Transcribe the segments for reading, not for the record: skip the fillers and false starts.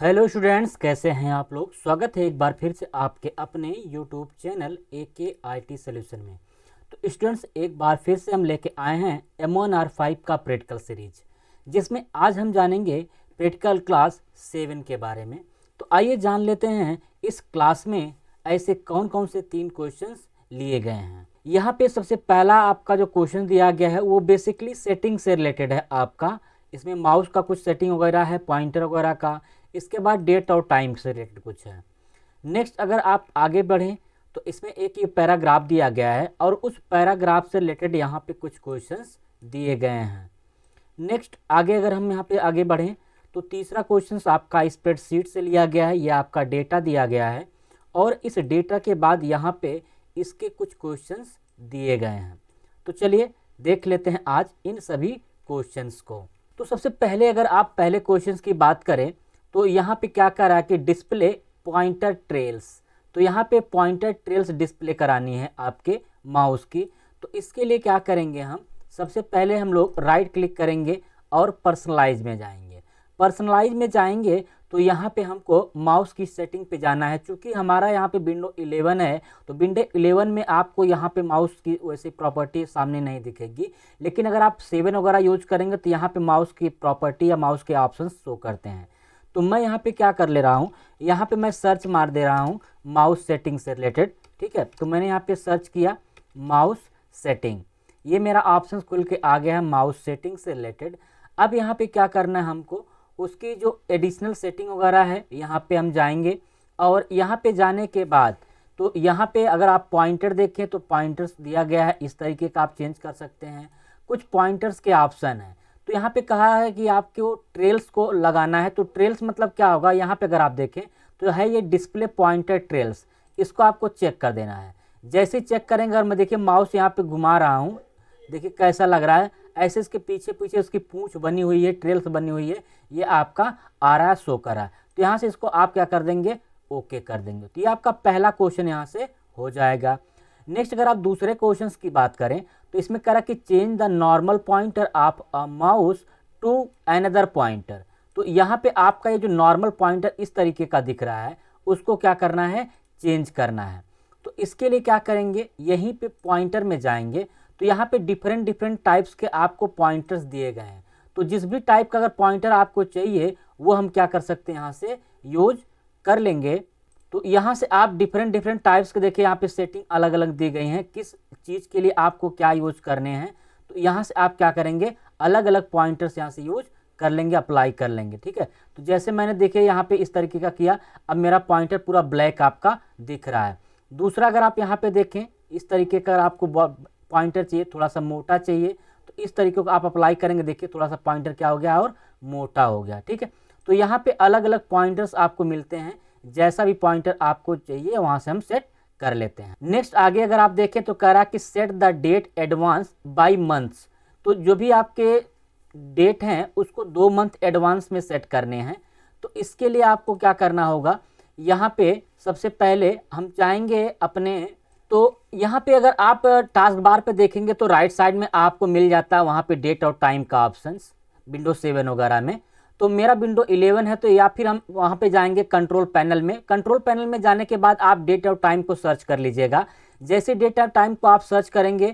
Hello students, कैसे हैं आप लोग। स्वागत है एक बार फिर से आपके अपने यूट्यूब चैनल AKIT सॉल्यूशन में। तो स्टूडेंट्स, एक बार फिर से हम लेके आए हैं M1R5 का प्रैक्टिकल सीरीज, जिसमें आज हम जानेंगे प्रैक्टिकल क्लास 7 के बारे में। तो आइए जान लेते हैं इस क्लास में ऐसे कौन कौन से 3 क्वेश्चंस लिए गए हैं। यहाँ पे सबसे पहला आपका जो क्वेश्चन दिया गया है वो बेसिकली सेटिंग से रिलेटेड है आपका। इसमें माउस का कुछ सेटिंग वगैरह है, पॉइंटर वगैरह का। इसके बाद डेट और टाइम से रिलेटेड कुछ है। नेक्स्ट अगर आप आगे बढ़ें तो इसमें एक ये पैराग्राफ दिया गया है और उस पैराग्राफ से रिलेटेड यहाँ पे कुछ क्वेश्चंस दिए गए हैं। नेक्स्ट आगे अगर हम यहाँ पे आगे बढ़ें तो तीसरा क्वेश्चंस आपका स्प्रेडशीट से लिया गया है। ये आपका डेटा दिया गया है और इस डेटा के बाद यहाँ पे इसके कुछ क्वेश्चंस दिए गए हैं। तो चलिए देख लेते हैं आज इन सभी क्वेश्चंस को। तो सबसे पहले अगर आप पहले क्वेश्चंस की बात करें तो यहाँ पे क्या कर रहा है कि डिस्प्ले पॉइंटर ट्रेल्स। तो यहाँ पे पॉइंटर ट्रेल्स डिस्प्ले करानी है आपके माउस की। तो इसके लिए क्या करेंगे, हम सबसे पहले हम लोग राइट क्लिक करेंगे और पर्सनलाइज में जाएंगे। पर्सनलाइज में जाएंगे तो यहाँ पे हमको माउस की सेटिंग पे जाना है। चूँकि हमारा यहाँ पे विंडो 11 है तो विंडो 11 में आपको यहाँ पे माउस की वैसे प्रॉपर्टी सामने नहीं दिखेगी, लेकिन अगर आप 7 वगैरह यूज करेंगे तो यहाँ पे माउस की प्रॉपर्टी या माउस के ऑप्शन शो करते हैं। तो मैं यहाँ पे क्या कर ले रहा हूँ, यहाँ पे मैं सर्च मार दे रहा हूँ माउस सेटिंग से रिलेटेड। ठीक है, तो मैंने यहाँ पे सर्च किया माउस सेटिंग, ये मेरा ऑप्शन खुल के आ गया है माउस सेटिंग से रिलेटेड। अब यहाँ पे क्या करना है हमको, उसकी जो एडिशनल सेटिंग वगैरह है यहाँ पे हम जाएंगे और यहाँ पे जाने के बाद तो यहाँ पे अगर आप पॉइंटर देखें तो पॉइंटर्स दिया गया है, इस तरीके का आप चेंज कर सकते हैं। कुछ पॉइंटर्स के ऑप्शन है। तो यहाँ पे कहा है कि आपको ट्रेल्स को लगाना है। तो ट्रेल्स मतलब क्या होगा, यहाँ पे अगर आप देखें तो है ये डिस्प्ले पॉइंटर ट्रेल्स, इसको आपको चेक कर देना है। जैसे चेक करेंगे और मैं देखिए माउस यहाँ पे घुमा रहा हूँ, देखिए कैसा लग रहा है, ऐसे इसके पीछे पीछे उसकी पूंछ बनी हुई है, ट्रेल्स बनी हुई है, ये आपका आ रहा है, शो कर रहा है। तो यहाँ से इसको आप क्या कर देंगे, ओके कर देंगे। तो ये आपका पहला क्वेश्चन यहाँ से हो जाएगा। नेक्स्ट अगर आप दूसरे क्वेश्चन की बात करें तो इसमें कह रहा कि change the normal pointer of a mouse to another pointer. तो यहाँ पे आपका ये जो नॉर्मल पॉइंटर इस तरीके का दिख रहा है उसको क्या करना है, चेंज करना है। तो इसके लिए क्या करेंगे, यहीं पे पॉइंटर में जाएंगे तो यहाँ पे डिफरेंट टाइप्स के आपको पॉइंटर्स दिए गए हैं। तो जिस भी टाइप का अगर पॉइंटर आपको चाहिए वो हम क्या कर सकते हैं, यहाँ से यूज कर लेंगे। तो यहाँ से आप डिफरेंट टाइप्स के देखिए यहाँ पे सेटिंग अलग अलग दी गई हैं, किस चीज़ के लिए आपको क्या यूज करने हैं। तो यहाँ से आप क्या करेंगे, अलग अलग पॉइंटर्स यहाँ से यूज कर लेंगे, अप्लाई कर लेंगे। ठीक है, तो जैसे मैंने देखिए यहाँ पे इस तरीके का किया, अब मेरा पॉइंटर पूरा ब्लैक आपका दिख रहा है। दूसरा अगर आप यहाँ पे देखें इस तरीके का आपको पॉइंटर चाहिए, थोड़ा सा मोटा चाहिए, तो इस तरीके को आप अप्लाई करेंगे, देखिए थोड़ा सा पॉइंटर क्या हो गया और मोटा हो गया। ठीक है, तो यहाँ पे अलग अलग पॉइंटर्स आपको मिलते हैं, जैसा भी पॉइंटर आपको चाहिए वहां से हम सेट कर लेते हैं। नेक्स्ट आगे अगर आप देखें तो कह रहा कि set the date advance by months. तो जो भी आपके डेट हैं उसको 2 मंथ एडवांस में सेट करने हैं। तो इसके लिए आपको क्या करना होगा, यहाँ पे सबसे पहले हम चाहेंगे अपने, तो यहाँ पे अगर आप टास्क बार पे देखेंगे तो राइट साइड में आपको मिल जाता है वहाँ पे डेट और टाइम का ऑप्शन विंडो 7 वगैरह में। तो मेरा विंडो 11 है तो या फिर हम वहाँ पे जाएंगे कंट्रोल पैनल में। कंट्रोल पैनल में जाने के बाद आप डेट और टाइम को सर्च कर लीजिएगा। जैसे डेट और टाइम को आप सर्च करेंगे,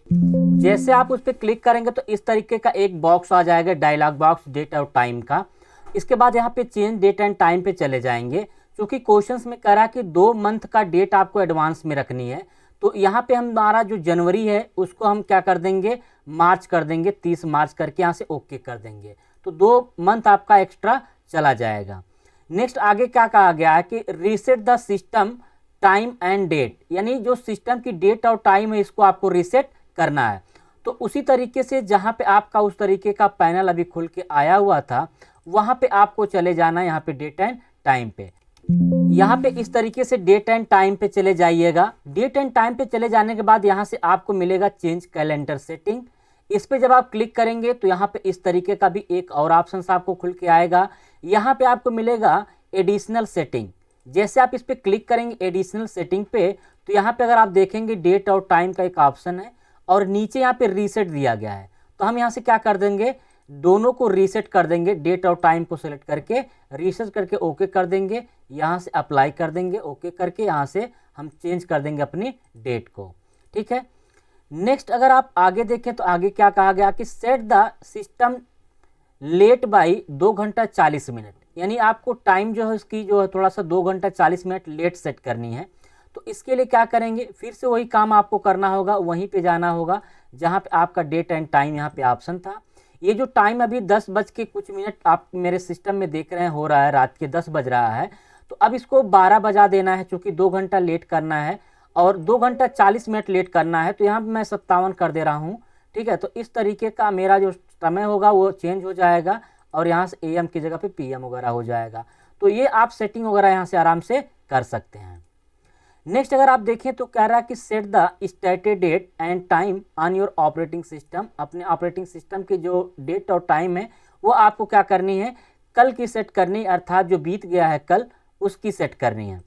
जैसे आप उस पर क्लिक करेंगे तो इस तरीके का एक बॉक्स आ जाएगा, डायलॉग बॉक्स डेट और टाइम का। इसके बाद यहाँ पे चेंज डेट एंड टाइम पे चले जाएंगे, क्योंकि क्वेश्चंस में कह रहा है कि 2 मंथ का डेट आपको एडवांस में रखनी है। तो यहाँ पे हमारा जो जनवरी है उसको हम क्या कर देंगे, मार्च कर देंगे, 30 मार्च करके यहाँ से ओके कर देंगे। तो 2 मंथ आपका एक्स्ट्रा चला जाएगा। नेक्स्ट आगे क्या कहा गया है कि reset the system time and date, यानी जो सिस्टम की डेट और टाइम है इसको आपको रीसेट करना है। तो उसी तरीके से जहाँ पे आपका उस तरीके का पैनल अभी खुल के आया हुआ था वहाँ पे आपको चले जाना है, यहाँ पे डेट एंड टाइम पे। यहाँ पे इस तरीके से डेट एंड टाइम पे चले जाइएगा। डेट एंड टाइम पे चले जाने के बाद यहाँ से आपको मिलेगा चेंज कैलेंडर सेटिंग। इस पे जब आप क्लिक करेंगे तो यहाँ पे इस तरीके का भी एक और ऑप्शन आपको खुल के आएगा। यहाँ पे आपको मिलेगा एडिशनल सेटिंग। जैसे आप इस पे क्लिक करेंगे एडिशनल सेटिंग पे तो यहाँ पे अगर आप देखेंगे डेट और टाइम का एक ऑप्शन है और नीचे यहाँ पे रीसेट दिया गया है। तो हम यहाँ से क्या कर देंगे, दोनों को रीसेट कर देंगे, डेट और टाइम को सेलेक्ट करके रीसेट करके ओके कर देंगे, यहाँ से अप्लाई कर देंगे, ओके करके यहाँ से हम चेंज कर देंगे अपनी डेट को। ठीक है, नेक्स्ट अगर आप आगे देखें तो आगे क्या कहा गया कि set the system late by 2 घंटा 40 मिनट, यानी आपको टाइम जो है उसकी जो है थोड़ा सा 2 घंटा 40 मिनट लेट सेट करनी है। तो इसके लिए क्या करेंगे, फिर से वही काम आपको करना होगा, वहीं पे जाना होगा जहाँ पे आपका डेट एंड टाइम यहाँ पे ऑप्शन था। ये जो टाइम अभी 10 बज के कुछ मिनट आप मेरे सिस्टम में देख रहे हैं हो रहा है, रात के 10 बज रहा है, तो अब इसको 12 बजा देना है, चूँकि 2 घंटा लेट करना है और 2 घंटा 40 मिनट लेट करना है, तो यहाँ पर मैं 57 कर दे रहा हूँ। ठीक है, तो इस तरीके का मेरा जो समय होगा वो चेंज हो जाएगा और यहाँ से AM की जगह पे PM वगैरह हो जाएगा। तो ये आप सेटिंग वगैरह यहाँ से आराम से कर सकते हैं। नेक्स्ट अगर आप देखें तो कह रहा है कि set the stated date and time on your operating system, अपने ऑपरेटिंग सिस्टम की जो डेट और टाइम है वो आपको क्या करनी है, कल की सेट करनी, अर्थात जो बीत गया है कल उसकी सेट करनी है।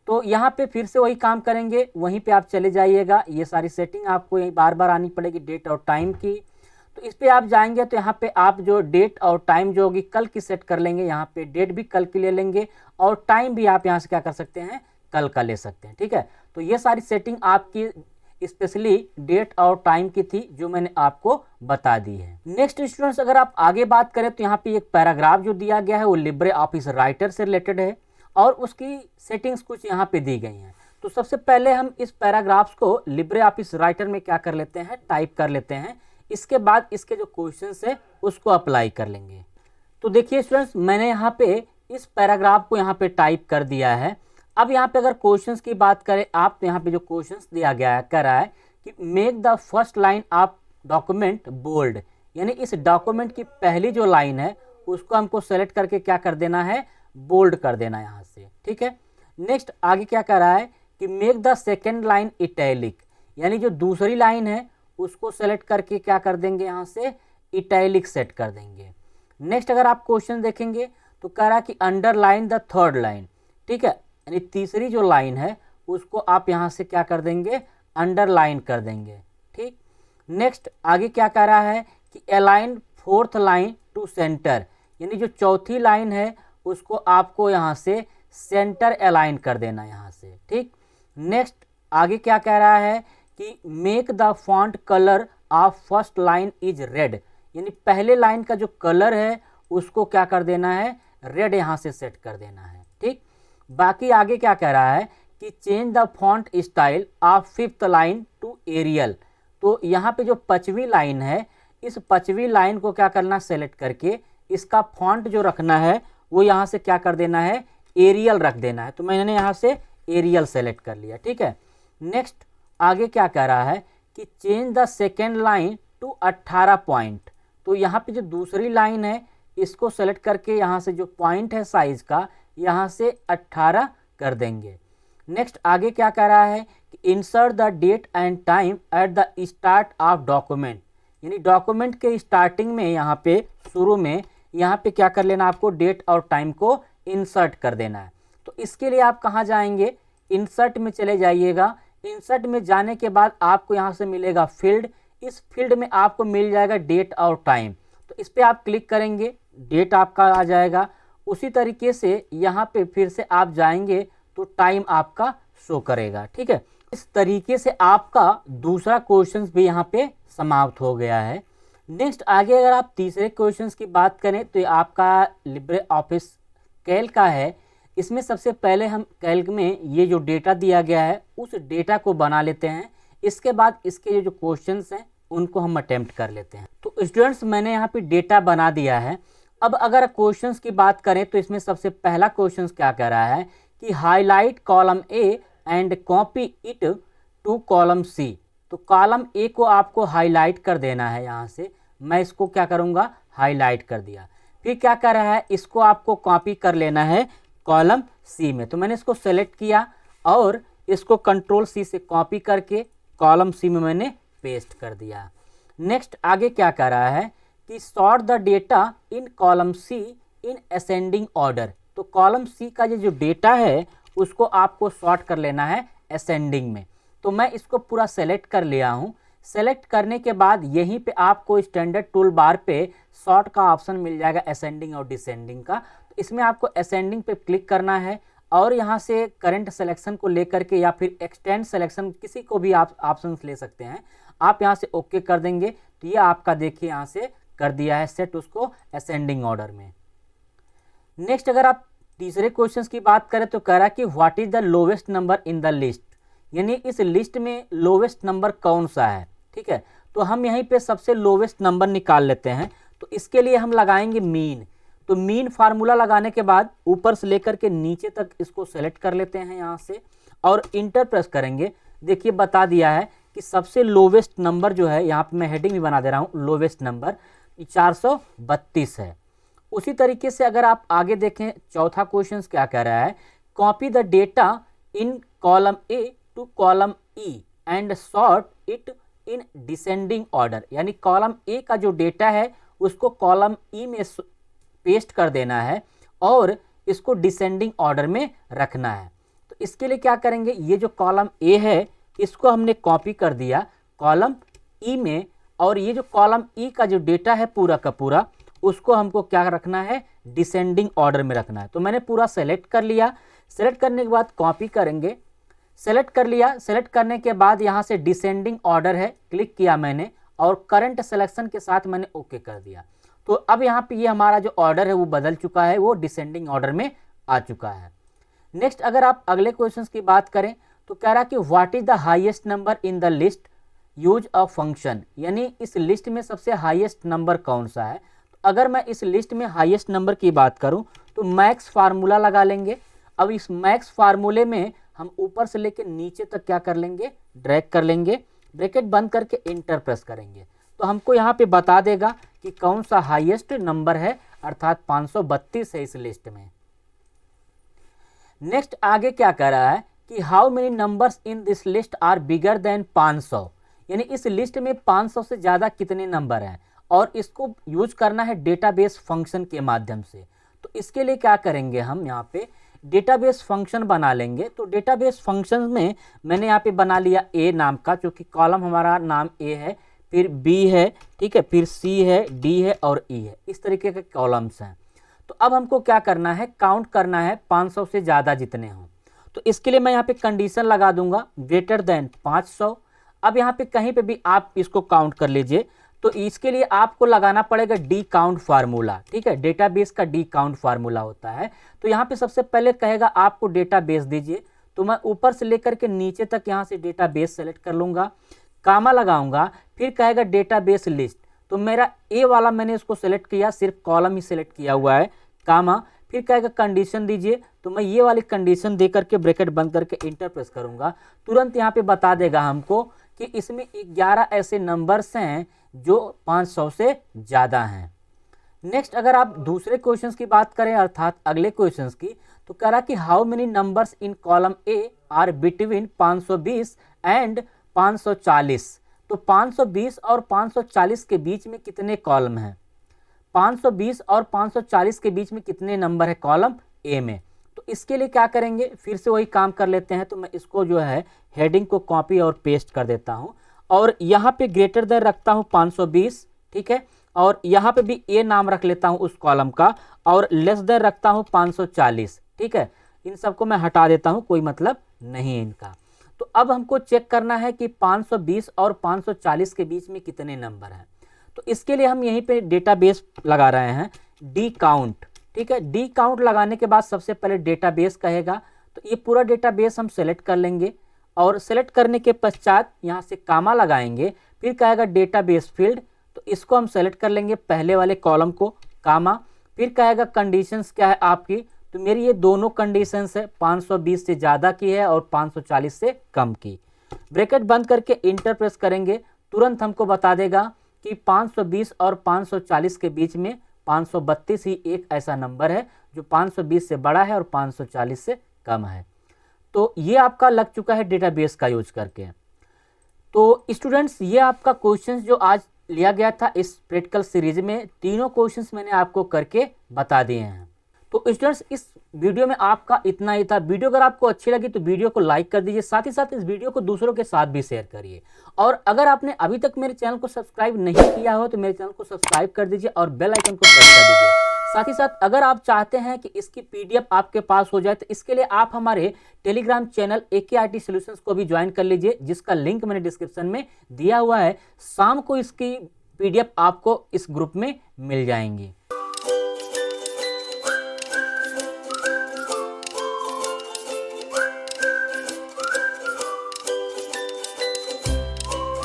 तो यहाँ पे फिर से वही काम करेंगे, वहीं पे आप चले जाइएगा, ये सारी सेटिंग आपको यही बार बार आनी पड़ेगी डेट और टाइम की। तो इस पे आप जाएंगे तो यहाँ पे आप जो डेट और टाइम जो होगी कल की सेट कर लेंगे, यहाँ पे डेट भी कल की ले लेंगे और टाइम भी आप यहाँ से क्या कर सकते हैं, कल का ले सकते हैं। ठीक है, तो ये सारी सेटिंग आपकी स्पेशली डेट और टाइम की थी जो मैंने आपको बता दी है। नेक्स्ट स्टूडेंट्स अगर आप आगे बात करें तो यहाँ पे एक पैराग्राफ जो दिया गया है वो लिब्रे ऑफिस राइटर से रिलेटेड है और उसकी सेटिंग्स कुछ यहाँ पे दी गई हैं। तो सबसे पहले हम इस पैराग्राफ्स को लिब्रे ऑफिस राइटर में क्या कर लेते हैं, टाइप कर लेते हैं, इसके बाद इसके जो क्वेश्चंस है उसको अप्लाई कर लेंगे। तो देखिए स्टूडेंट्स, मैंने यहाँ पे इस पैराग्राफ को यहाँ पे टाइप कर दिया है। अब यहाँ पे अगर क्वेश्चंस की बात करें आप, तो यहाँ पे जो क्वेश्चंस दिया गया है कह रहा है कि make the first line of document bold, यानी इस डॉक्यूमेंट की पहली जो लाइन है उसको हमको सेलेक्ट करके क्या कर देना है, बोल्ड कर देना है यहाँ से। ठीक है, नेक्स्ट आगे क्या कह रहा है कि make the second line italic, यानी जो दूसरी लाइन है उसको सेलेक्ट करके क्या कर देंगे, यहाँ से इटैलिक सेट कर देंगे। नेक्स्ट अगर आप क्वेश्चन देखेंगे तो कह रहा है कि अंडरलाइन द थर्ड लाइन। ठीक है, यानी तीसरी जो लाइन है उसको आप यहाँ से क्या कर देंगे, अंडरलाइन कर देंगे। ठीक, नेक्स्ट आगे क्या कह रहा है कि align fourth line to centre, यानी जो चौथी लाइन है उसको आपको यहाँ से सेंटर अलाइन कर देना यहाँ से। ठीक, नेक्स्ट आगे क्या कह रहा है कि make the font colour of first line is red, यानी पहले लाइन का जो कलर है उसको क्या कर देना है, रेड यहाँ से सेट कर देना है। ठीक, बाकी आगे क्या कह रहा है कि change the font style of fifth line to Arial, तो यहाँ पे जो 5वीं लाइन है इस 5वीं लाइन को क्या करना, सेलेक्ट करके इसका फॉन्ट जो रखना है वो यहाँ से क्या कर देना है, एरियल रख देना है। तो मैंने यहाँ से एरियल सेलेक्ट कर लिया। ठीक है, नेक्स्ट आगे क्या कह रहा है कि change the second line to 18 point, तो यहाँ पे जो दूसरी लाइन है इसको सेलेक्ट करके यहाँ से जो पॉइंट है साइज का यहाँ से 18 कर देंगे। नेक्स्ट आगे क्या कह रहा है कि insert the date and time at the start of document, यानी डॉक्यूमेंट के स्टार्टिंग में यहाँ पे शुरू में यहाँ पे क्या कर लेना, आपको डेट और टाइम को इंसर्ट कर देना है। तो इसके लिए आप कहाँ जाएंगे, इंसर्ट में चले जाइएगा। इंसर्ट में जाने के बाद आपको यहाँ से मिलेगा फील्ड, इस फील्ड में आपको मिल जाएगा डेट और टाइम, तो इस पर आप क्लिक करेंगे, डेट आपका आ जाएगा। उसी तरीके से यहाँ पे फिर से आप जाएंगे तो टाइम आपका शो करेगा। ठीक है, इस तरीके से आपका दूसरा क्वेश्चन भी यहाँ पे समाप्त हो गया है। नेक्स्ट आगे अगर आप तीसरे क्वेश्चन की बात करें तो ये आपका लिब्रे ऑफिस कैल्क का है। इसमें सबसे पहले हम कैल्क में ये जो डेटा दिया गया है उस डेटा को बना लेते हैं, इसके बाद इसके जो क्वेश्चंस हैं उनको हम अटेम्प्ट कर लेते हैं। तो स्टूडेंट्स मैंने यहाँ पे डेटा बना दिया है। अब अगर क्वेश्चंस की बात करें तो इसमें सबसे पहला क्वेश्चन क्या कह रहा है कि highlight column A and copy it to column C, तो कॉलम ए को आपको हाईलाइट कर देना है। यहाँ से मैं इसको क्या करूँगा, हाईलाइट कर दिया। फिर क्या कर रहा है, इसको आपको कॉपी कर लेना है कॉलम सी में, तो मैंने इसको सेलेक्ट किया और इसको कंट्रोल सी से कॉपी करके कॉलम सी में मैंने पेस्ट कर दिया। नेक्स्ट आगे क्या कर रहा है कि sort the data in column C in ascending order, तो कॉलम सी का ये जो डेटा है उसको आपको सॉर्ट कर लेना है असेंडिंग में। तो मैं इसको पूरा सेलेक्ट कर लिया हूँ। सेलेक्ट करने के बाद यहीं पे आपको स्टैंडर्ड टूल बार पे सॉर्ट का ऑप्शन मिल जाएगा असेंडिंग और डिसेंडिंग का। तो इसमें आपको असेंडिंग पे क्लिक करना है और यहाँ से करंट सिलेक्शन को लेकर के या फिर एक्सटेंड सिलेक्शन किसी को भी आप ऑप्शन ले सकते हैं। आप यहाँ से ओके कर देंगे तो ये आपका देखिए यहाँ से कर दिया है सेट उसको असेंडिंग ऑर्डर में। नेक्स्ट अगर आप तीसरे क्वेश्चन की बात करें तो कह रहा है कि what is the lowest number in the list, यानी इस लिस्ट में लोवेस्ट नंबर कौन सा है। ठीक है, तो हम यहीं पे सबसे लोवेस्ट नंबर निकाल लेते हैं। तो इसके लिए हम लगाएंगे मीन। तो मीन फार्मूला लगाने के बाद ऊपर से लेकर के नीचे तक इसको सेलेक्ट कर लेते हैं यहाँ से और इंटर प्रेस करेंगे। देखिए बता दिया है कि सबसे लोवेस्ट नंबर जो है, यहाँ पे मैं हेडिंग भी बना दे रहा हूँ, लोवेस्ट नंबर 432 है। उसी तरीके से अगर आप आगे देखें चौथा क्वेश्चन क्या कह रहा है, copy the data in column A to column E and sort it in descending order, यानी कॉलम ए का जो डेटा है उसको कॉलम ई में पेस्ट कर देना है और इसको डिसेंडिंग ऑर्डर में रखना है। तो इसके लिए क्या करेंगे, ये जो कॉलम ए है इसको हमने कॉपी कर दिया कॉलम ई में, और ये जो कॉलम ई का जो डेटा है पूरा का पूरा उसको हमको क्या रखना है, डिसेंडिंग ऑर्डर में रखना है। तो मैंने पूरा सेलेक्ट कर लिया। सेलेक्ट करने के बाद कॉपी करेंगे, सेलेक्ट कर लिया। सेलेक्ट करने के बाद यहाँ से डिसेंडिंग ऑर्डर है, क्लिक किया मैंने और करंट सिलेक्शन के साथ मैंने ओके कर दिया। तो अब यहाँ पे ये हमारा जो ऑर्डर है वो बदल चुका है, वो डिसेंडिंग ऑर्डर में आ चुका है। नेक्स्ट अगर आप अगले क्वेश्चन की बात करें तो कह रहा है कि what is the highest number in the list use a function, यानी इस लिस्ट में सबसे हाईएस्ट नंबर कौन सा है। तो अगर मैं इस लिस्ट में हाईएस्ट नंबर की बात करूं तो मैक्स फार्मूला लगा लेंगे। अब इस मैक्स फार्मूले में हम ऊपर से लेकर नीचे तक क्या कर लेंगे, ड्रैग कर लेंगे, ब्रैकेट बंद करके इंटर प्रेस करेंगे तो हमको यहाँ पे बता देगा कि कौन सा हाईएस्ट नंबर है, अर्थात 532 है इस लिस्ट में। नेक्स्ट आगे क्या कह रहा है कि how many numbers in this list are bigger than 500, यानी इस लिस्ट में 500 से ज़्यादा कितने नंबर हैं और इसको यूज करना है डेटाबेस फंक्शन के माध्यम से। तो इसके लिए क्या करेंगे, हम यहाँ पे डेटाबेस फंक्शन बना लेंगे। तो डेटाबेस फंक्शन में मैंने यहाँ पे बना लिया ए नाम का, क्योंकि कॉलम हमारा नाम ए है, फिर बी है, ठीक है, फिर सी है, डी है और ई है, इस तरीके के कॉलम्स हैं। तो अब हमको क्या करना है, काउंट करना है 500 से ज़्यादा जितने हों। तो इसके लिए मैं यहाँ पे कंडीशन लगा दूंगा ग्रेटर देन 500। अब यहाँ पे कहीं पे भी आप इसको काउंट कर लीजिए। तो इसके लिए आपको लगाना पड़ेगा डी काउंट फार्मूला, ठीक है, डेटाबेस का डी काउंट फार्मूला होता है। तो यहाँ पे सबसे पहले कहेगा आपको डेटाबेस दीजिए, तो मैं ऊपर से लेकर के नीचे तक यहाँ से डेटाबेस सेलेक्ट कर लूँगा, कामा लगाऊंगा, फिर कहेगा डेटाबेस लिस्ट। तो मेरा ए वाला मैंने इसको सेलेक्ट किया, सिर्फ कॉलम ही सेलेक्ट किया हुआ है, कामा, फिर कहेगा कंडीशन दीजिए। तो मैं ये वाली कंडीशन दे करके ब्रैकेट बंद करके इंटर प्रेस करूंगा, तुरंत यहाँ पे बता देगा हमको कि इसमें 11 ऐसे नंबर्स हैं जो 500 से ज़्यादा हैं। नेक्स्ट अगर आप दूसरे क्वेश्चंस की बात करें, अर्थात अगले क्वेश्चंस की, तो कह रहा कि how many numbers in column A R between 520 and 540। तो 520 और 540 के बीच में कितने कॉलम हैं, 520 और 540 के बीच में कितने नंबर है कॉलम ए में। तो इसके लिए क्या करेंगे, फिर से वही काम कर लेते हैं। तो मैं इसको जो है हेडिंग को कॉपी और पेस्ट कर देता हूं और यहाँ पे ग्रेटर देन रखता हूं 520, ठीक है, और यहाँ पे भी ए नाम रख लेता हूं उस कॉलम का, और लेस देन रखता हूं 540, ठीक है। इन सबको मैं हटा देता हूं, कोई मतलब नहीं है इनका। तो अब हमको चेक करना है कि 520 और 540 के बीच में कितने नंबर हैं। तो इसके लिए हम यहीं पे डेटाबेस लगा रहे हैं, डी काउंट, ठीक है। डी काउंट लगाने के बाद सबसे पहले डेटाबेस कहेगा, तो ये पूरा डेटाबेस हम सेलेक्ट कर लेंगे और सेलेक्ट करने के पश्चात यहाँ से कामा लगाएंगे, फिर कहेगा डेटाबेस फील्ड, तो इसको हम सेलेक्ट कर लेंगे पहले वाले कॉलम को, कामा, फिर कहेगा कंडीशंस क्या है आपकी। तो मेरी ये दोनों कंडीशंस है, 520 से ज़्यादा की है और 540 से कम की। ब्रैकेट बंद करके इंटर प्रेस करेंगे, तुरंत हमको बता देगा कि 520 और 540 के बीच में 532 ही एक ऐसा नंबर है जो 520 से बड़ा है और 540 से कम है। तो ये आपका लग चुका है डेटाबेस का यूज करके। तो स्टूडेंट्स, ये आपका क्वेश्चंस जो आज लिया गया था इस प्रैक्टिकल सीरीज में, तीनों क्वेश्चंस मैंने आपको करके बता दिए हैं। तो तो स्टूडेंट्स इस वीडियो में आपका इतना ही था। वीडियो अगर आपको अच्छी लगी तो वीडियो को लाइक कर दीजिए, साथ ही साथ इस वीडियो को दूसरों के साथ भी शेयर करिए। और अगर आपने अभी तक मेरे चैनल को सब्सक्राइब नहीं किया हो तो मेरे चैनल को सब्सक्राइब कर दीजिए और बेल आइकन को प्रेस कर दीजिए। साथ ही साथ अगर आप चाहते हैं कि इसकी पीडीएफ आपके पास हो जाए तो इसके लिए आप हमारे टेलीग्राम चैनल AKIT सॉल्यूशंस को भी ज्वाइन कर लीजिए, जिसका लिंक मैंने डिस्क्रिप्शन में दिया हुआ है। शाम को इसकी पीडीएफ आपको इस ग्रुप में मिल जाएंगी।